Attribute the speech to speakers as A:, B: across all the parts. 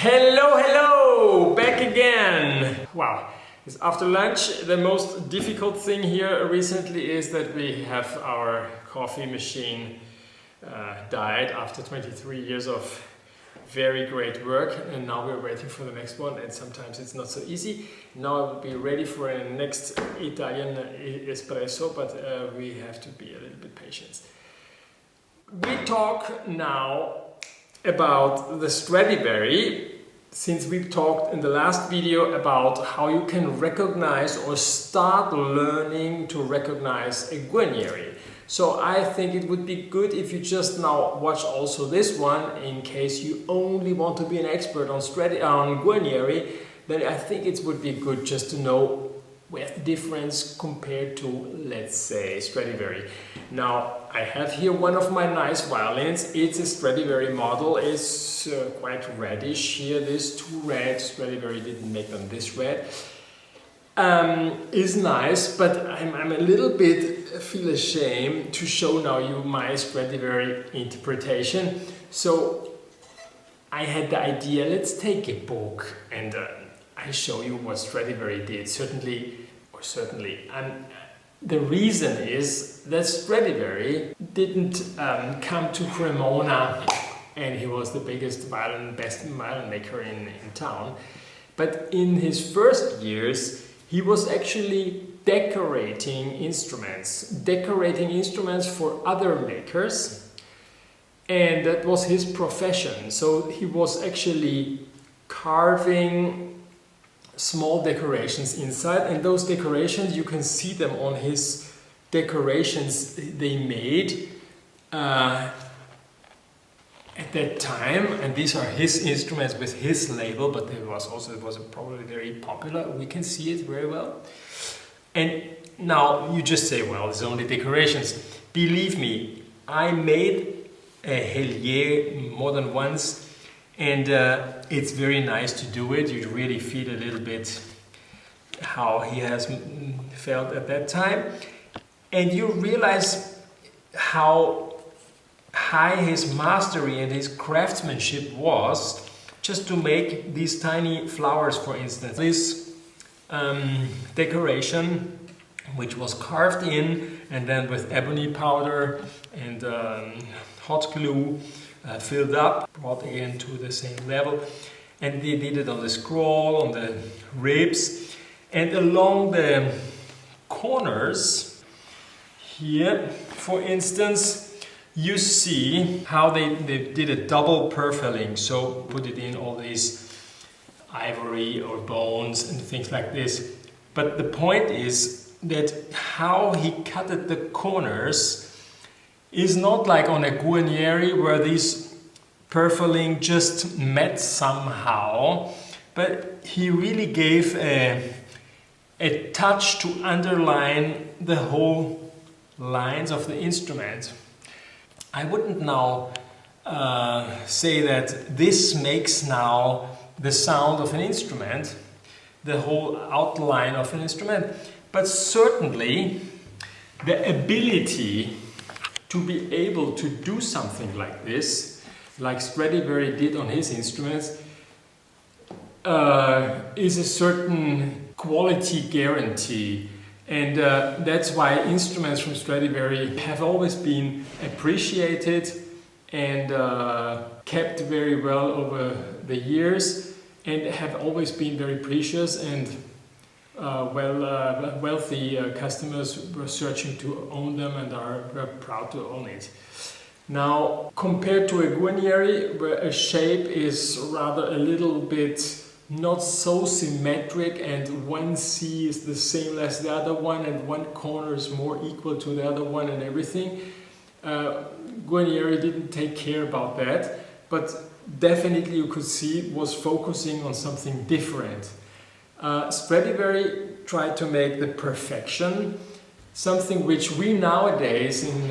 A: Hello, hello! Back again! Wow, it's after lunch. The most difficult thing here recently is that we have our coffee machine died after 23 years of very great work, and now we're waiting for the next one, and sometimes it's not so easy. Now I will be ready for a next Italian espresso, but we have to be a little bit patient. We talk now about the Stradivari, since we talked in the last video about how you can recognize or start learning to recognize a Guarnieri. So I think it would be good if you just now watch also this one, in case you only want to be an expert on Guarnieri. Then I think it would be good just to know where's the difference compared to, let's say, Stradivari. Now, I have here one of my nice violins. It's a Stradivari model. It's quite reddish here. This too red. Stradivari didn't make them this red. Is nice, but I'm a little bit feel ashamed to show now you my Stradivari interpretation. So I had the idea, let's take a book and I show you what Stradivari did. Certainly, the reason is that Stradivari didn't come to Cremona and he was the best violin maker in town. But in his first years, he was actually decorating instruments for other makers, and that was his profession. So he was actually carving small decorations inside, and those decorations, you can see them on his decorations they made at that time, and these are his instruments with his label, but it was probably very popular. We can see it very well. And now you just say, well, it's only decorations. Believe me, I made a Hellier more than once, and it's very nice to do it. You really feel a little bit how he has felt at that time, and you realize how high his mastery and his craftsmanship was, just to make these tiny flowers, for instance. This decoration, which was carved in and then with ebony powder and hot glue filled up, brought again to the same level, and they did it on the scroll, on the ribs, and along the corners here, for instance, you see how they did a double purfling. So put it in all these ivory or bones and things like this. But the point is that how he cutted the corners is not like on a Guarnieri where these purfling just met somehow, but he really gave a touch to underline the whole lines of the instrument. I wouldn't now say that this makes now the sound of an instrument, the whole outline of an instrument, but certainly the ability to be able to do something like this, like Stradivari did on his instruments, is a certain quality guarantee. And that's why instruments from Stradivari have always been appreciated and kept very well over the years, and have always been very precious, and wealthy customers were searching to own them and were proud to own it. Now, compared to a Guarnieri, where a shape is rather a little bit not so symmetric, and one C is the same as the other one, and one corner is more equal to the other one and everything. Guarnieri didn't take care about that, but definitely you could see was focusing on something different. Stradivari tried to make the perfection, something which we nowadays, in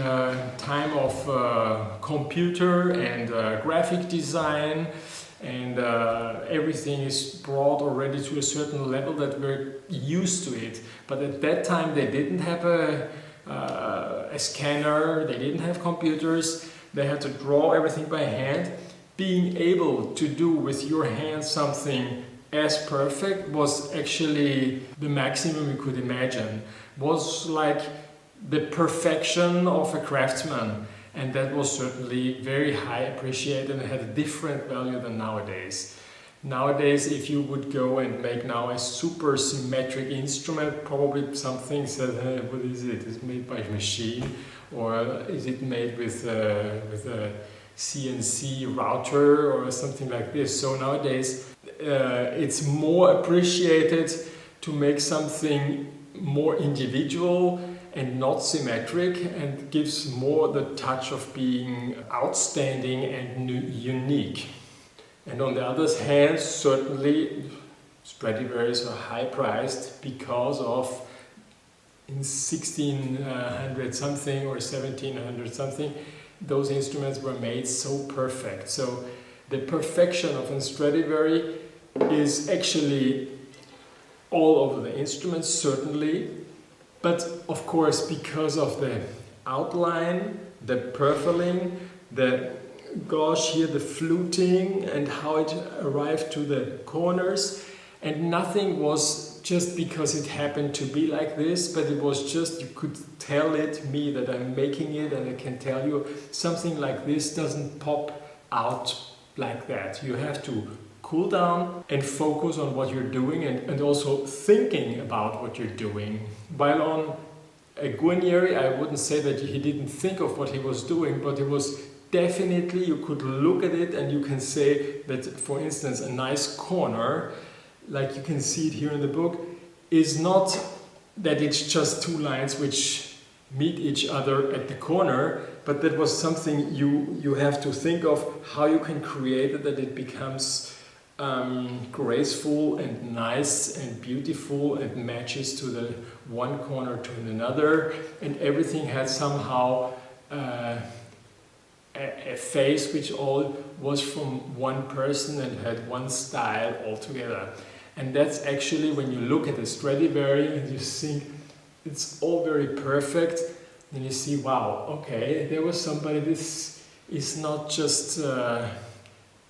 A: time of computer and graphic design, and everything is brought already to a certain level that we're used to it. But at that time they didn't have a scanner, they didn't have computers, they had to draw everything by hand, being able to do with your hand something as perfect was actually the maximum you could imagine. Was like the perfection of a craftsman, and that was certainly very high appreciated and had a different value than nowadays. Nowadays, if you would go and make now a super symmetric instrument, probably something said, hey, what is it? Is it made by a machine, or is it made with a CNC router or something like this? So nowadays, it's more appreciated to make something more individual and not symmetric, and gives more the touch of being outstanding and unique. And on the other hand, certainly Stradivaris are high priced because of in 1600 something or 1700 something, those instruments were made so perfect. So the perfection of a Stradivari is actually all over the instruments, certainly, but of course because of the outline, the purfling, the gauche here, the fluting, and how it arrived to the corners, and nothing was just because it happened to be like this, but it was just, you could tell me that I'm making it, and I can tell you something like this doesn't pop out like that. You have to cool down and focus on what you're doing, and also thinking about what you're doing. While on a Guarnieri, I wouldn't say that he didn't think of what he was doing, but it was definitely, you could look at it and you can say that, for instance, a nice corner, like you can see it here in the book, is not that it's just two lines which meet each other at the corner, but that was something you have to think of how you can create it, that it becomes graceful and nice and beautiful and matches to the one corner to another, and everything had somehow a face which all was from one person and had one style altogether. And that's actually, when you look at the Stradivari and you think it's all very perfect, then you see, wow, okay, there was somebody, this is not just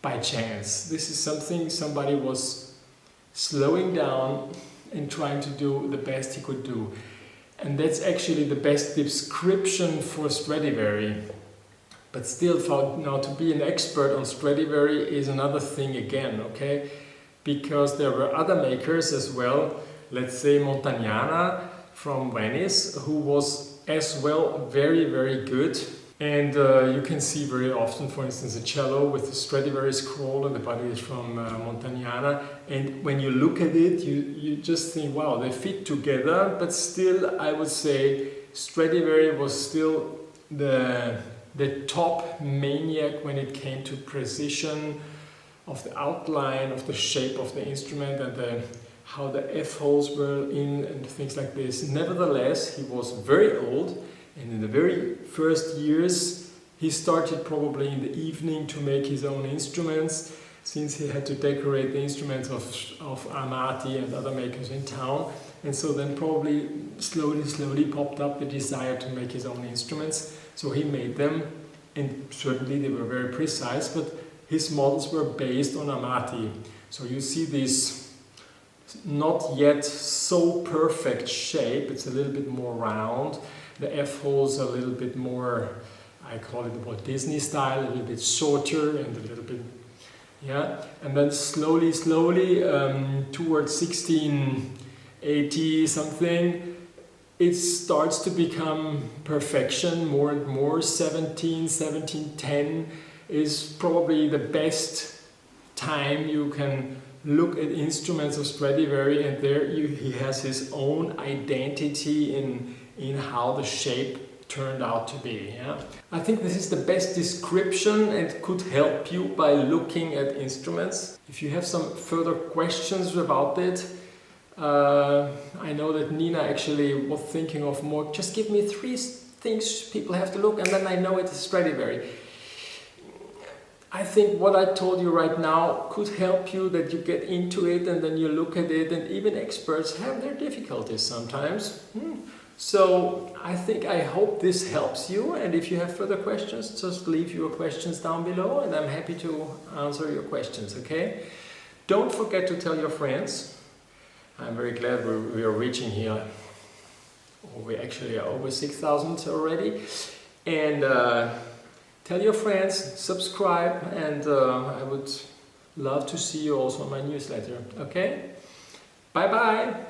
A: by chance. This is something somebody was slowing down and trying to do the best he could do. And that's actually the best description for Stradivari. But still, for now to be an expert on Stradivari is another thing again, okay? Because there were other makers as well, let's say Montagnana from Venice, who was as well very, very good. And you can see very often, for instance, a cello with the Stradivari scroll, and the body is from Montagnana. And when you look at it, you just think, wow, they fit together. But still, I would say Stradivari was still the top maniac when it came to precision of the outline, of the shape of the instrument, and how the F-holes were in and things like this. Nevertheless, he was very old, and in the very first years he started probably in the evening to make his own instruments, since he had to decorate the instruments of Amati and other makers in town. And so then probably slowly popped up the desire to make his own instruments. So he made them, and certainly they were very precise, but his models were based on Amati. So you see this not yet so perfect shape, it's a little bit more round. The F-holes are a little bit more, I call it the Walt Disney style, a little bit shorter and a little bit, yeah. And then slowly, towards 1680 something, it starts to become perfection more and more. 1710 is probably the best time you can look at instruments of Stradivari, and there he has his own identity in how the shape turned out to be. Yeah? I think this is the best description and could help you by looking at instruments. If you have some further questions about it, I know that Nina actually was thinking of more, just give me 3 things people have to look, and then I know it's Stradivari. I think what I told you right now could help you, that you get into it and then you look at it, and even experts have their difficulties sometimes. So I hope this helps you, and if you have further questions, just leave your questions down below and I'm happy to answer your questions, okay? Don't forget to tell your friends. I'm very glad we are reaching here. We actually are over 6,000 already. And tell your friends, subscribe, and I would love to see you also on my newsletter, okay? Bye bye!